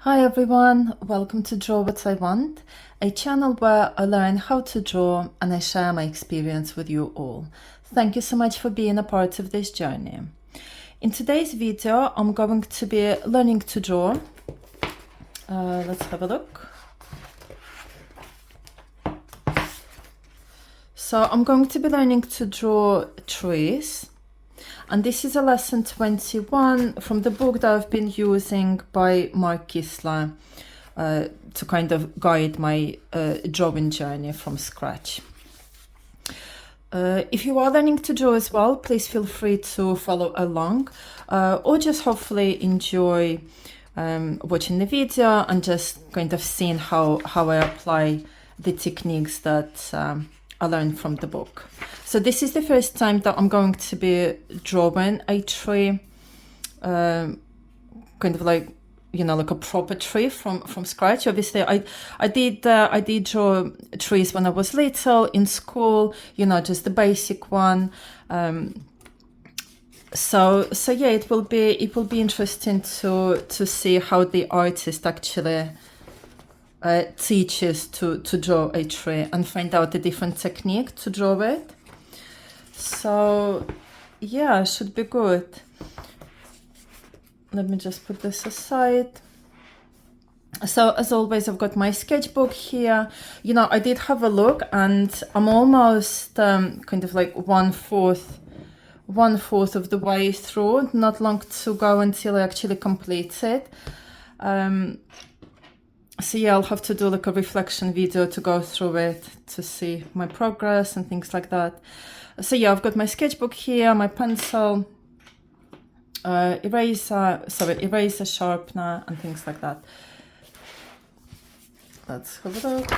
Hi everyone, welcome to Draw What I Want, a channel where I learn how to draw and I share my experience with you all. Thank you so much for being a part of this journey. In today's video, I'm going to be learning to draw. Let's have a look. So I'm going to be learning to draw trees. And this is a lesson 21 from the book that I've been using by Mark Kistler to kind of guide my drawing journey from scratch. If you are learning to draw as well, please feel free to follow along or just hopefully enjoy watching the video and just kind of seeing how I apply the techniques that I learned from the book. So this is the first time that I'm going to be drawing a tree, kind of like, you know, like a proper tree from scratch. Obviously, I did draw trees when I was little in school, you know, just the basic one. So yeah, it will be interesting to see how the artist actually teaches to draw a tree and find out a different technique to draw it. So yeah, should be good. Let me just put this aside. So as always, I've got my sketchbook here. You know, I did have a look and I'm almost kind of like one fourth of the way through. Not long to go until I actually complete it. So yeah, I'll have to do like a reflection video to go through it to see my progress and things like that. So yeah, I've got my sketchbook here, my pencil, eraser, sharpener, and things like that. Let's have a look.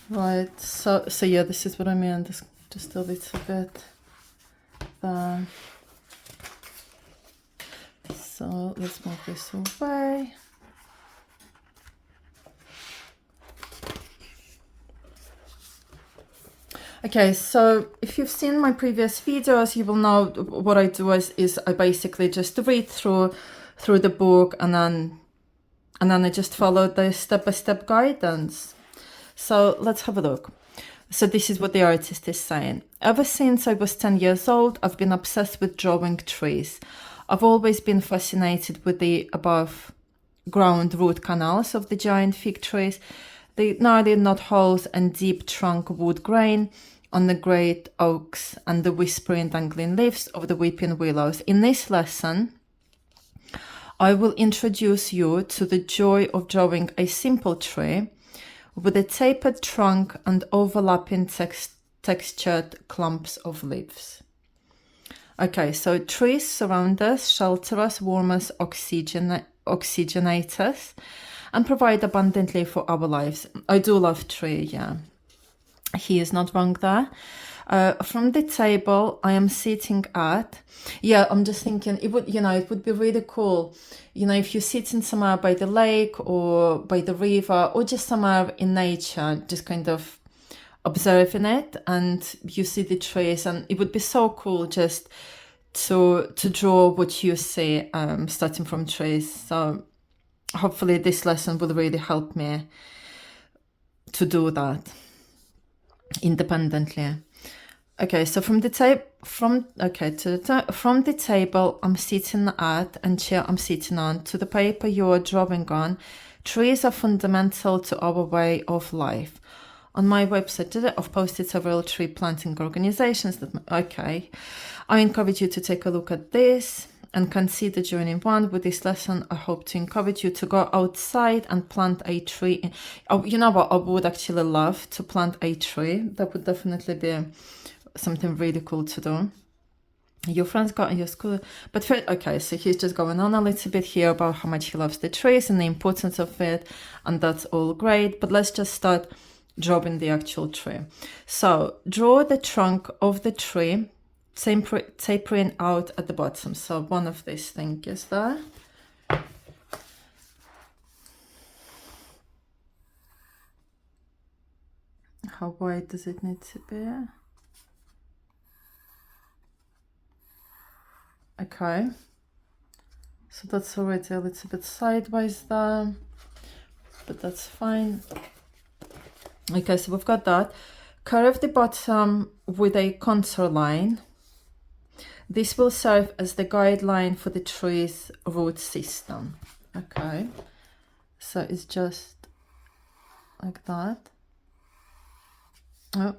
Right, so yeah, this is what I mean. Just a little bit there. So let's move this away. Okay, so if you've seen my previous videos, you will know what I do is I basically just read through the book and then I just follow the step-by-step guidance. So let's have a look. So this is what the artist is saying. Ever since I was 10 years old, I've been obsessed with drawing trees. I've always been fascinated with the above ground root canals of the giant fig trees, the gnarly knot holes and deep trunk wood grain on the great oaks and the whispering dangling leaves of the weeping willows. In this lesson, I will introduce you to the joy of drawing a simple tree with a tapered trunk and overlapping textured clumps of leaves. Okay, so trees surround us, shelter us, warm us, oxygenate us, and provide abundantly for our lives. I do love tree, yeah. He is not wrong there. From the table I am sitting at, yeah, I'm just thinking it would be really cool, you know, if you're sitting somewhere by the lake or by the river or just somewhere in nature, just kind of observing it, and you see the trees, and it would be so cool just to draw what you see, starting from trees. So hopefully this lesson will really help me to do that independently. Okay, so from the table I'm sitting at and chair I'm sitting on to the paper you're drawing on, trees are fundamental to our way of life. On my website today, I've posted several tree planting organizations I encourage you to take a look at this and consider joining one. With this lesson, I hope to encourage you to go outside and plant a tree. Oh, you know what? I would actually love to plant a tree. That would definitely be something really cool to do. Your friends got in your school, but first, okay, so he's just going on a little bit here about how much he loves the trees and the importance of it, and that's all great. But let's just start drawing the actual tree. So draw the trunk of the tree, tapering out at the bottom. So one of these things is there. How wide does it need to be? Okay, so that's already a little bit sideways there, but that's fine. Okay, so we've got that. Curve the bottom with a contour line. This will serve as the guideline for the tree's root system. Okay, so it's just like that. Oh.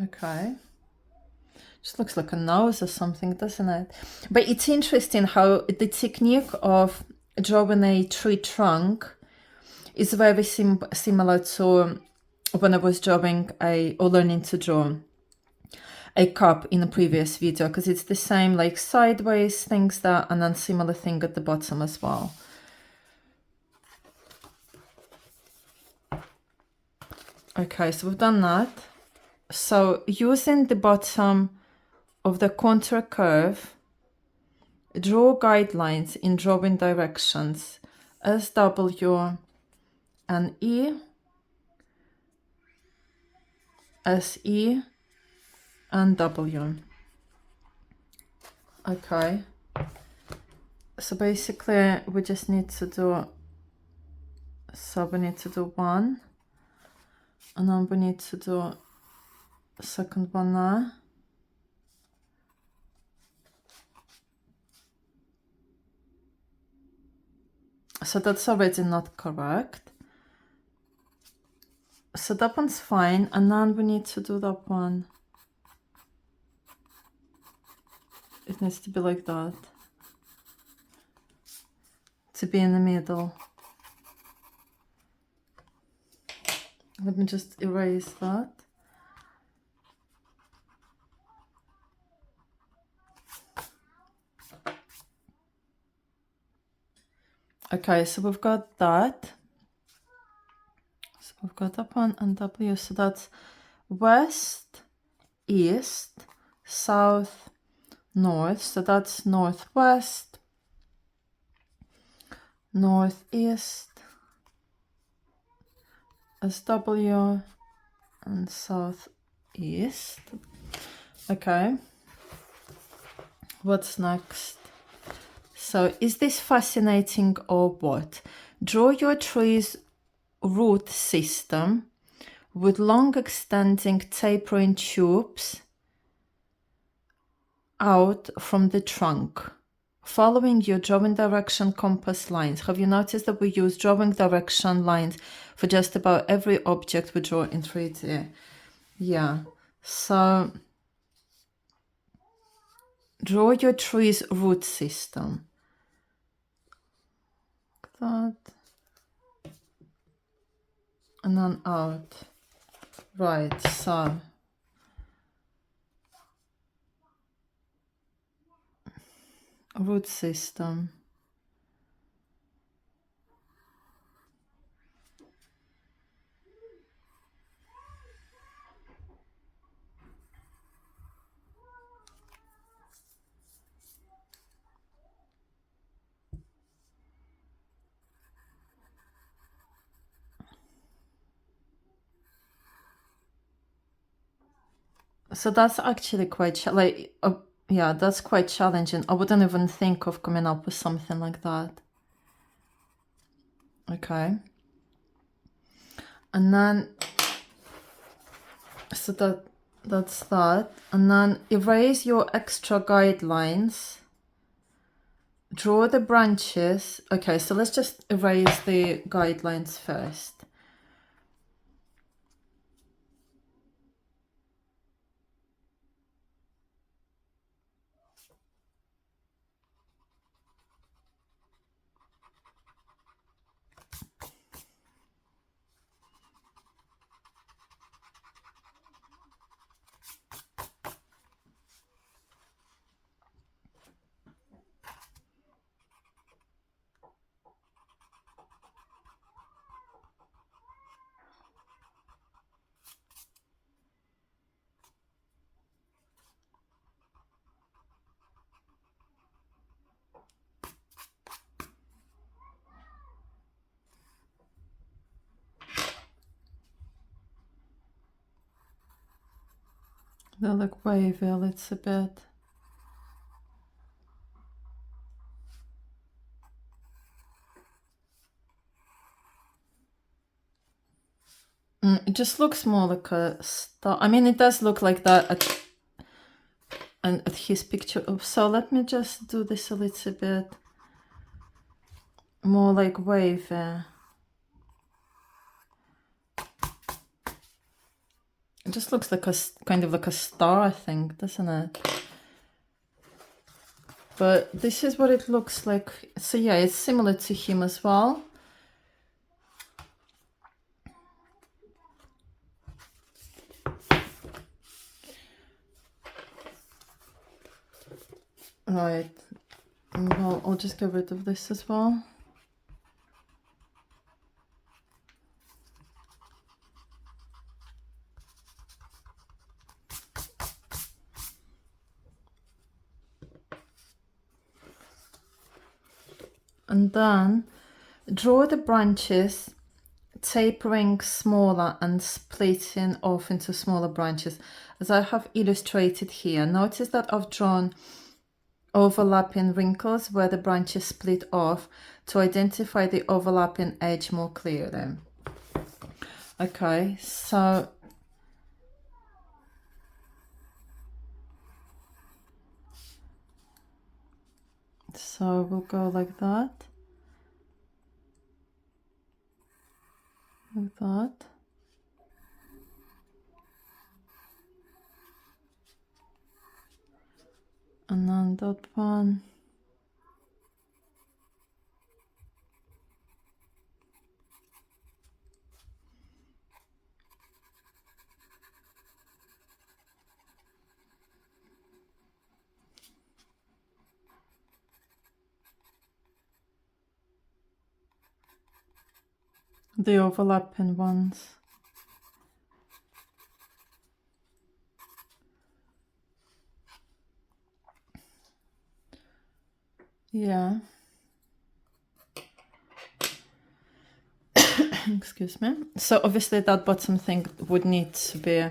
Okay. Just looks like a nose or something, doesn't it? But it's interesting how the technique of drawing a tree trunk is very similar to when I was drawing or learning to draw a cup in a previous video, because it's the same like sideways things there, and then similar thing at the bottom as well. Okay, so we've done that. So using the bottom of the contour curve, draw guidelines in drawing directions S, W, and E, S, E, and W. Okay, so basically we just need to do, so we need to do one, and then we need to do second one there. So that's already not correct. So that one's fine, and then we need to do that one. It needs to be like that, to be in the middle. Let me just erase that. Okay, so we've got that. So we've got that one and W. So that's west, east, south, north. So that's northwest, northeast, SW, and southeast. Okay. What's next? So is this fascinating or what? Draw your tree's root system with long extending tapering tubes out from the trunk, following your drawing direction compass lines. Have you noticed that we use drawing direction lines for just about every object we draw in 3D? Yeah, so draw your tree's root system. That. And then out. Right, so root system. So that's actually quite yeah, that's quite challenging. I wouldn't even think of coming up with something like that. Okay. And then, so that's that. And then erase your extra guidelines. Draw the branches. Okay, so let's just erase the guidelines first. They look wavy a little bit. It just looks more like a star. I mean, it does look like that at his picture. So let me just do this a little bit more like wavy. It just looks like a kind of like a star, I think, doesn't it? But this is what it looks like. So yeah, it's similar to him as well. Right. Well, I'll just get rid of this as well. And then draw the branches, tapering smaller and splitting off into smaller branches, as I have illustrated here. Notice that I've drawn overlapping wrinkles where the branches split off to identify the overlapping edge more clearly. Okay, so we'll go like that. Like that. And then that one. The overlapping ones. Yeah. Excuse me. So obviously that bottom thing would need to be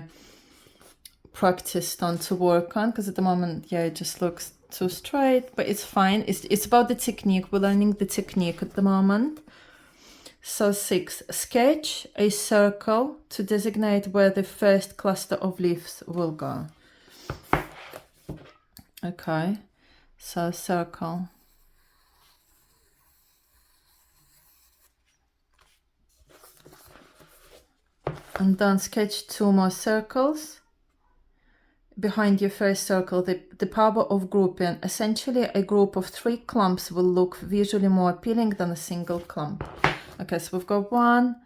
practiced on to work on, because at the moment, yeah, it just looks too straight, but it's fine. It's about the technique. We're learning the technique at the moment. So 6, sketch a circle to designate where the first cluster of leaves will go. Okay, so circle. And then sketch 2 more circles. Behind your first circle, the power of grouping. Essentially, a group of 3 clumps will look visually more appealing than a single clump. Okay, so we've got 1.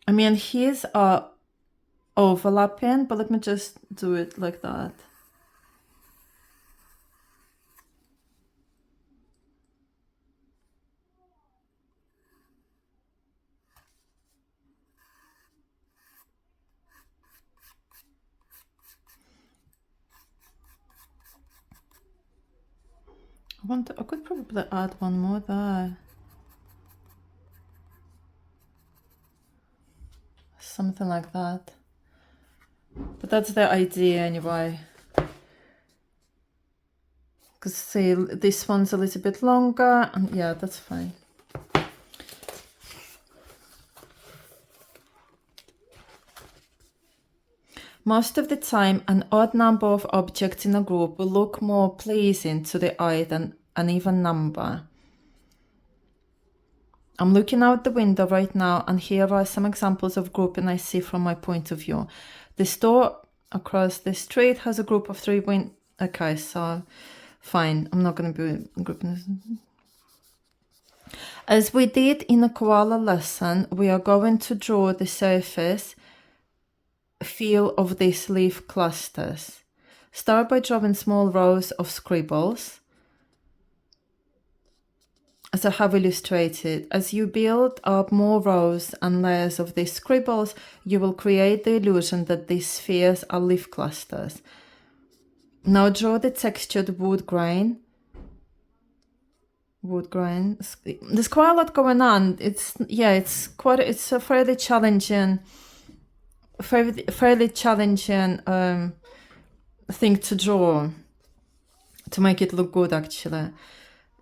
I mean, his are overlapping, but let me just do it like that. I could probably add one more there. Something like that. But that's the idea anyway. Because see, this one's a little bit longer, and yeah, that's fine. Most of the time, an odd number of objects in a group will look more pleasing to the eye than an even number. I'm looking out the window right now, and here are some examples of grouping I see from my point of view. The store across the street has a group of 3 Okay, so fine. I'm not going to be grouping this. As we did in the koala lesson, we are going to draw the surface feel of these leaf clusters. Start by drawing small rows of scribbles, as I have illustrated. As you build up more rows and layers of these scribbles, you will create the illusion that these spheres are leaf clusters. Now draw the textured wood grain. There's quite a lot going on. It's a fairly challenging fairly challenging thing to draw, to make it look good actually.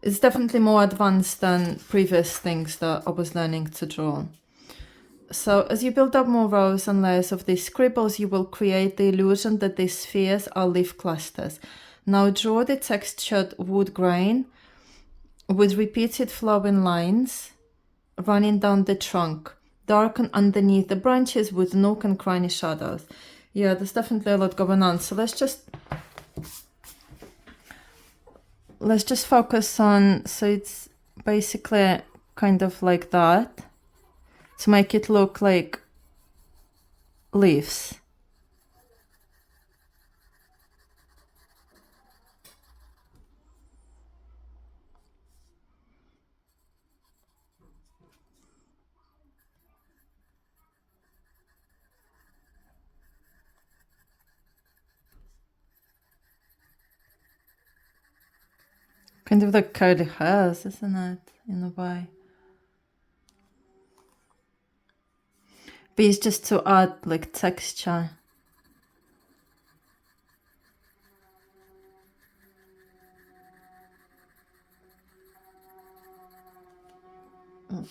It's definitely more advanced than previous things that I was learning to draw. So as you build up more rows and layers of these scribbles, you will create the illusion that these spheres are leaf clusters. Now draw the textured wood grain with repeated flowing lines running down the trunk. Darken underneath the branches with nook and cranny shadows. Yeah, there's definitely a lot going on. So let's just focus on, so it's basically kind of like that, to make it look like leaves. Kind of like curly hairs, isn't it? In a way. But it's just to add like texture.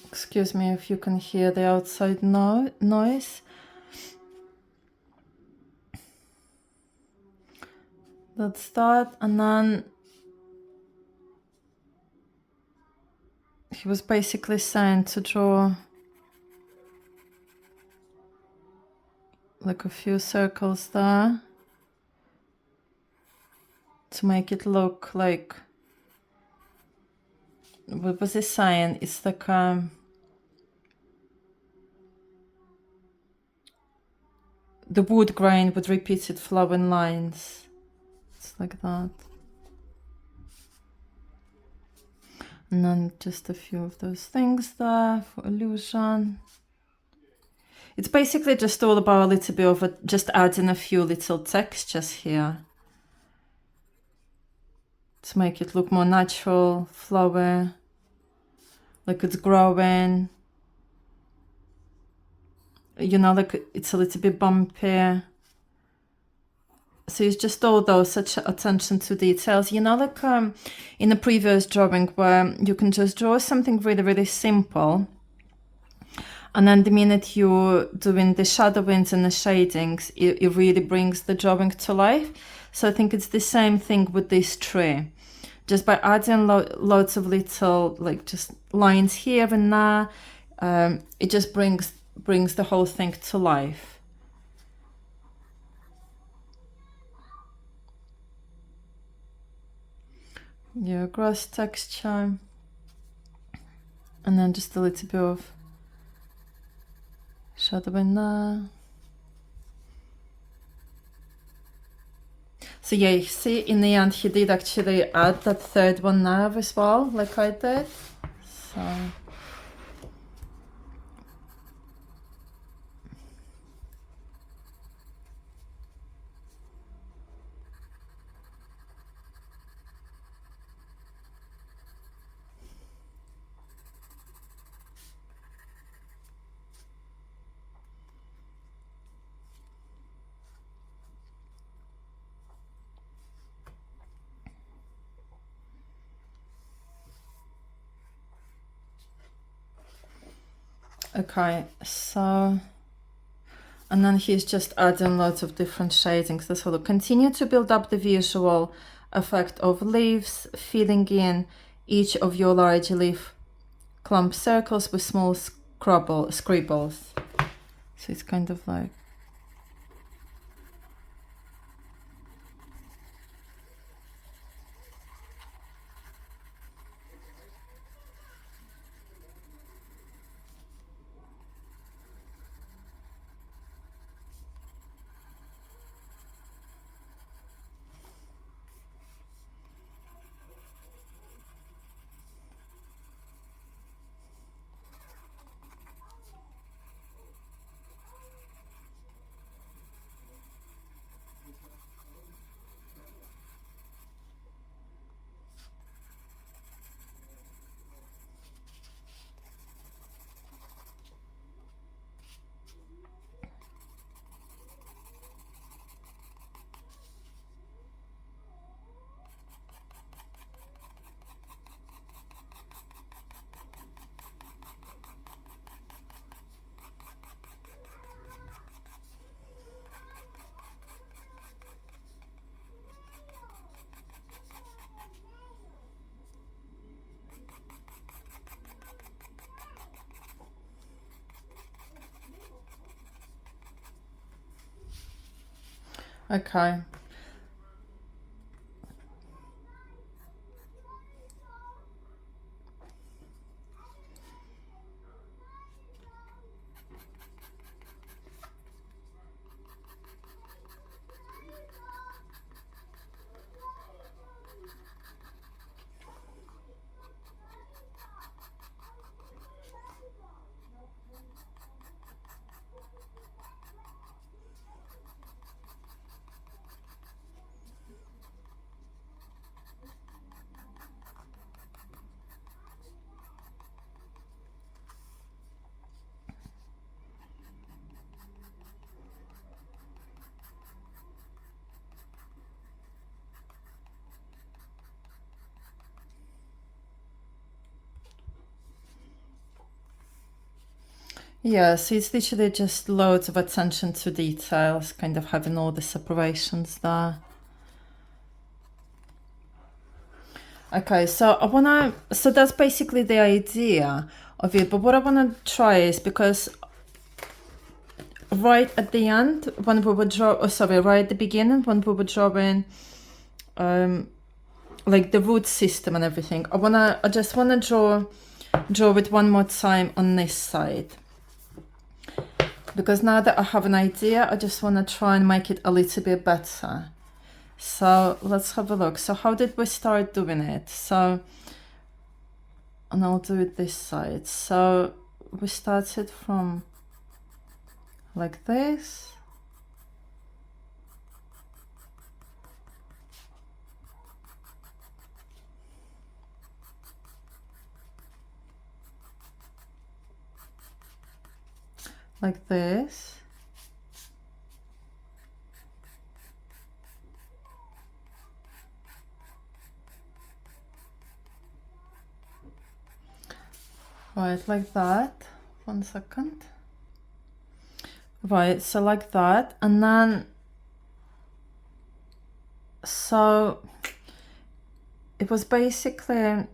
Excuse me if you can hear the outside noise. That's that. And then he was basically saying to draw like a few circles there to make it look like, what was he saying? It's like the wood grain with repeated flowing lines. It's like that. And then just a few of those things there for illusion. It's basically just all about a little bit of just adding a few little textures here to make it look more natural, flowy, like it's growing. You know, like it's a little bit bumpy. So it's just all those, such attention to details. You know, like in a previous drawing where you can just draw something really, really simple. And then the minute you're doing the shadowings and the shadings, it really brings the drawing to life. So I think it's the same thing with this tree. Just by adding loads of little, like just lines here and there, it just brings the whole thing to life. Yeah, grass texture. And then just a little bit of shadowing there. So yeah, you see in the end he did actually add that third one there as well, like I did. So okay, so, and then he's just adding lots of different shadings. So look, continue to build up the visual effect of leaves, filling in each of your large leaf clump circles with small scribbles. So it's kind of like, Okay. Yeah, so it's literally just loads of attention to details, kind of having all the separations there. Okay, so so that's basically the idea of it. But what I wanna try is, because right at the end, when we were right at the beginning, when we were drawing, like the root system and everything, I just wanna draw it one more time on this side. Because now that I have an idea, I just wanna try and make it a little bit better. So let's have a look. So how did we start doing it? So, and I'll do it this side. So we started from like this. Like this. Right, like that. 1 second. Right, so like that. And then, so it was basically,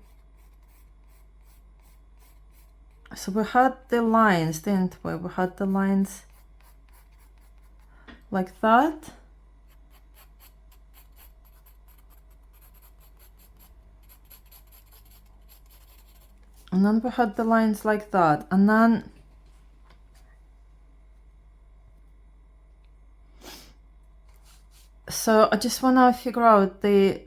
so we had the lines, didn't we? We had the lines like that. And then we had the lines like that. And then, so I just want to figure out the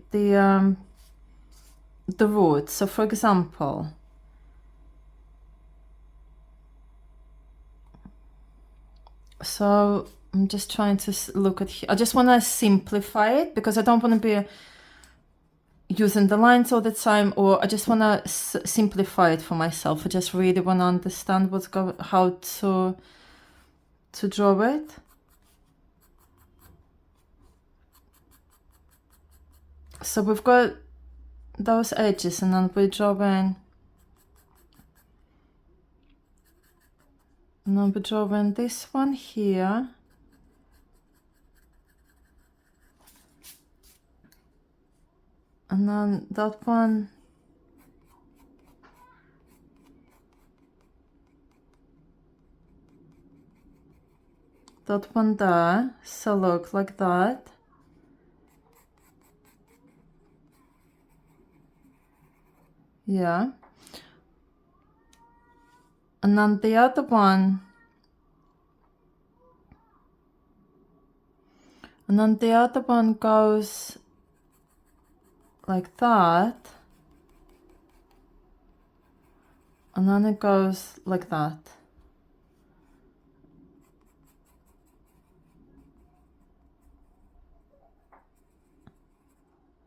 root. So for example, so I'm just trying to look at here. I just want to simplify it because I don't want to be using the lines all the time, or I just want to simplify it for myself. I just really want to understand how to draw it. So we've got those edges, and then we're drawing, and then we're drawing this one here. And then that one. That one there. So look, like that. Yeah. And then the other one. And then the other one goes like that. And then it goes like that.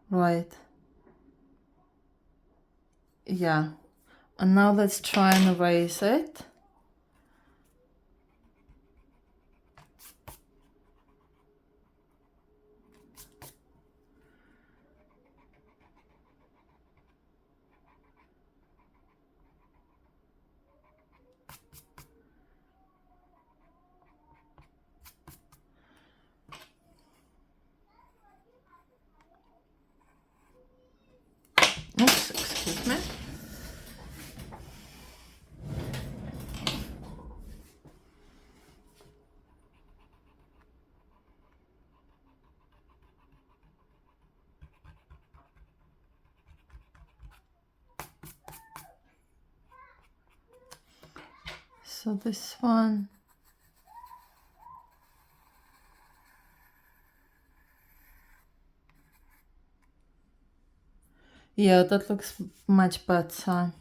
Right. Yeah. And now let's try and erase it. Oops, excuse me. So this one. Yeah, that looks much better.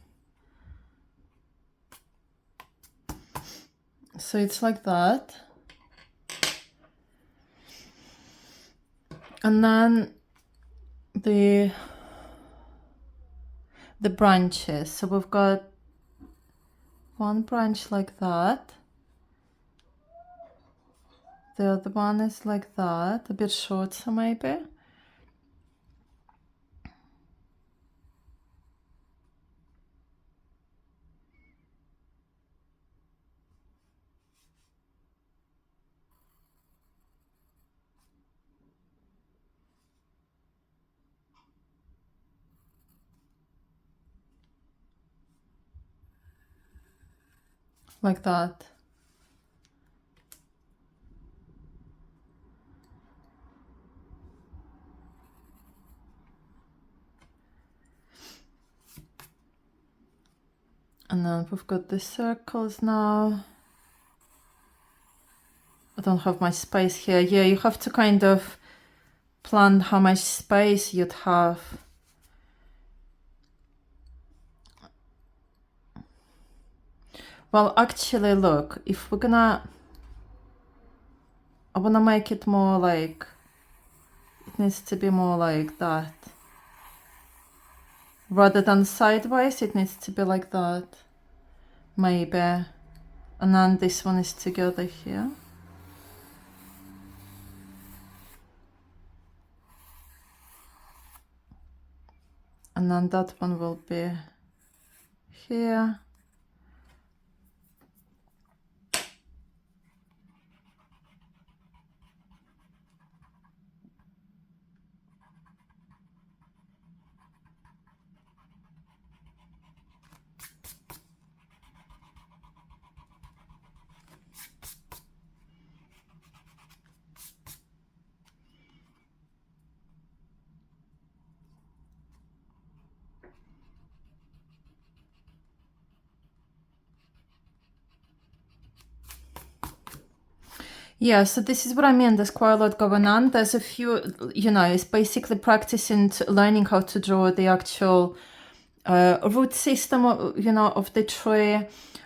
So it's like that. And then the branches. So we've got one branch like that. The other one is like that, a bit shorter maybe. Like that. And then we've got the circles now. I don't have much space here. Yeah, you have to kind of plan how much space you'd have. Well, actually, look, if we're gonna... I wanna make it more like... It needs to be more like that. Rather than sideways, it needs to be like that. Maybe. And then this one is together here. And then that one will be here. Yeah, so this is what I mean. There's quite a lot going on. There's a few, you know, it's basically practicing, learning how to draw the actual root system, you know, of the tree,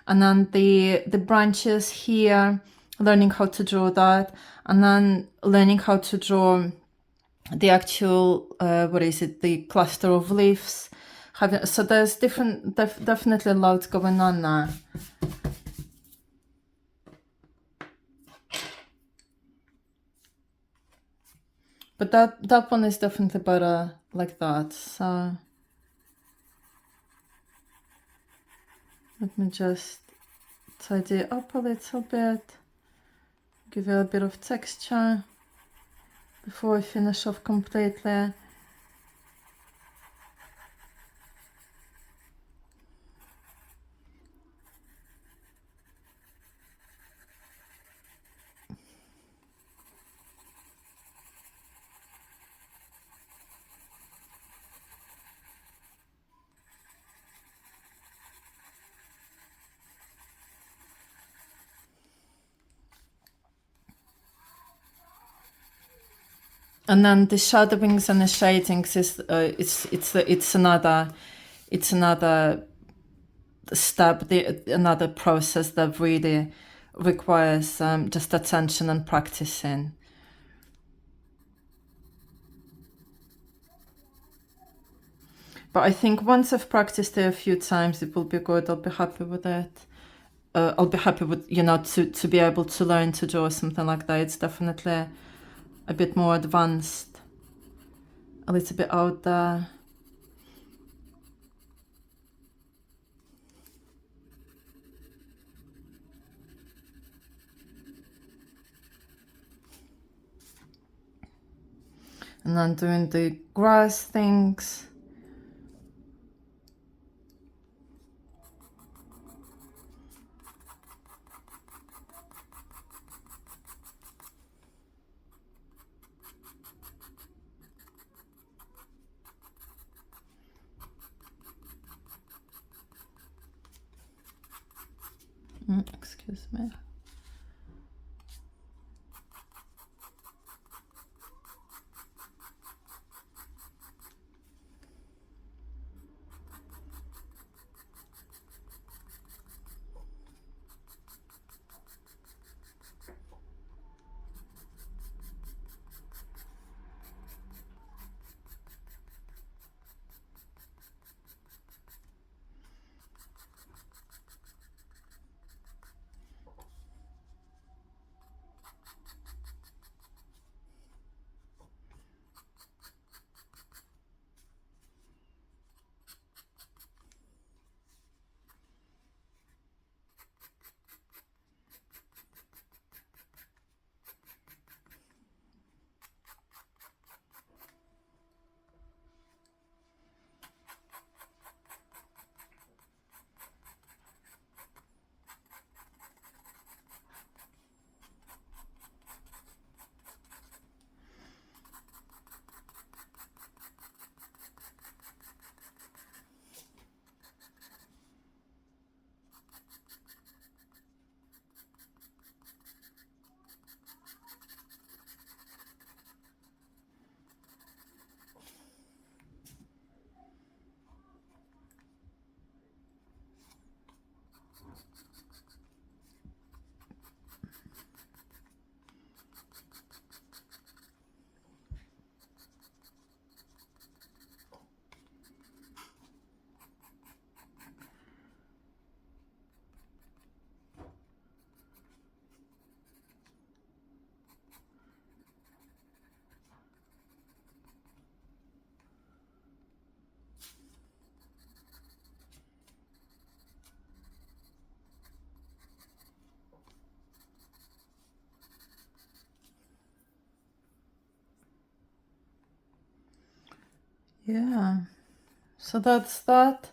and then the branches here, learning how to draw that, and then learning how to draw the actual, what is it, the cluster of leaves. So there's definitely loads going on now. But that one is definitely better like that. So let me just tidy it up a little bit, give it a bit of texture before I finish off completely. And then the shadowings and the shadings is it's another step, another process that really requires just attention and practicing. But I think once I've practiced it a few times, it will be good. I'll be happy with it. I'll be happy with, you know, to be able to learn to draw something like that. It's definitely a bit more advanced, a little bit out there. And then doing the grass things. Excuse me. Yeah, so that's that.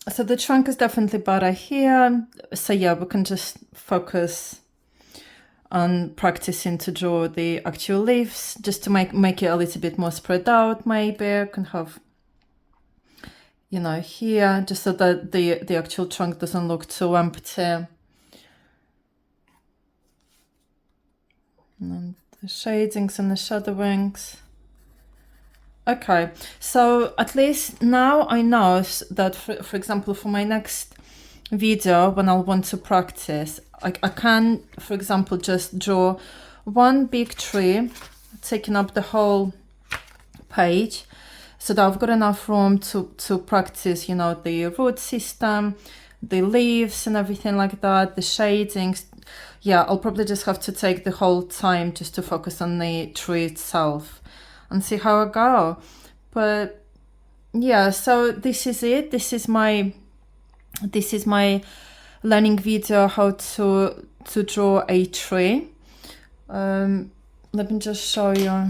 So the trunk is definitely better here. So yeah, we can just focus on practicing to draw the actual leaves, just to make it a little bit more spread out. Maybe I can have, you know, here, just so that the actual trunk doesn't look too empty. And then the shadings and the shadowings. Okay, so at least now I know that, for example, for my next video, when I'll want to practice, I can, for example, just draw one big tree, taking up the whole page, so that I've got enough room to practice, you know, the root system, the leaves and everything like that, the shadings. Yeah, I'll probably just have to take the whole time just to focus on the tree itself and see how I go. But yeah, so this is it. This is my learning video how to draw a tree. Let me just show you.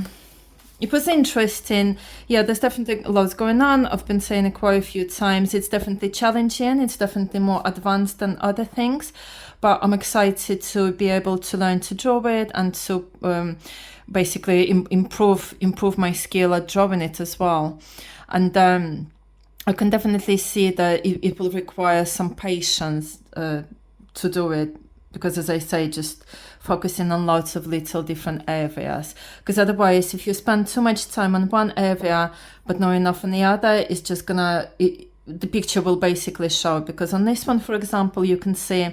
It was interesting. Yeah, there's definitely lots going on. I've been saying it quite a few times. It's definitely challenging. It's definitely more advanced than other things. But I'm excited to be able to learn to draw it and to basically improve my skill at drawing it as well. And I can definitely see that it will require some patience to do it, because, as I say, just focusing on lots of little different areas, because otherwise, if you spend too much time on one area but not enough on the other, it's just the picture will basically show. Because on this one, for example, you can see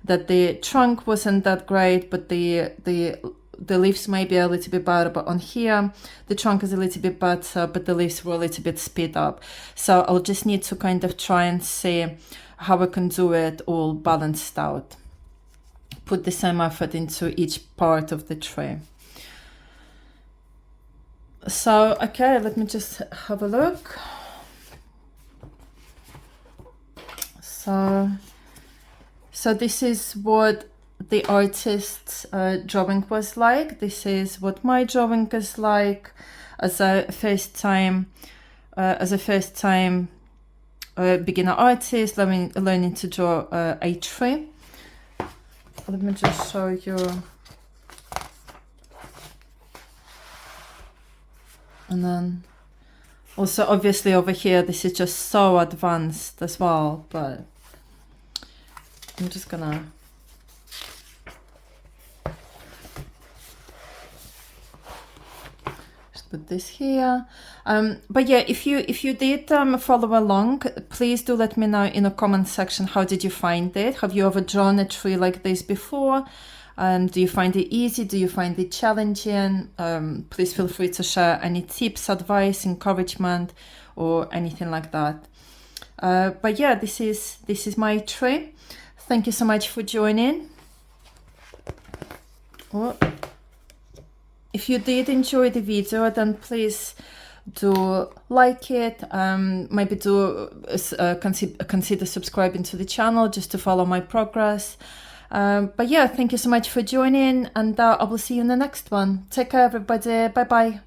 that the trunk wasn't that great, but the leaves may be a little bit better. But on here, the trunk is a little bit better, but the leaves were a little bit speed up. So I'll just need to kind of try and see how I can do it all balanced out. Put the same effort into each part of the tree. So, okay, let me just have a look. So this is what the artist's drawing was like. This is what my drawing is like as a first time beginner artist learning to draw a tree. Let me just show you. And then also, obviously, over here, this is just so advanced as well. But I'm just gonna put this here. But yeah, if you did follow along, please do let me know in the comment section, how did you find it? Have you ever drawn a tree like this before? Do you find it easy? Do you find it challenging? Please feel free to share any tips, advice, encouragement, or anything like that. But yeah, this is my tree. Thank you so much for joining. Oh. If you did enjoy the video, then please do like it. Maybe do consider subscribing to the channel just to follow my progress. But yeah, thank you so much for joining, and I will see you in the next one. Take care, everybody. Bye bye.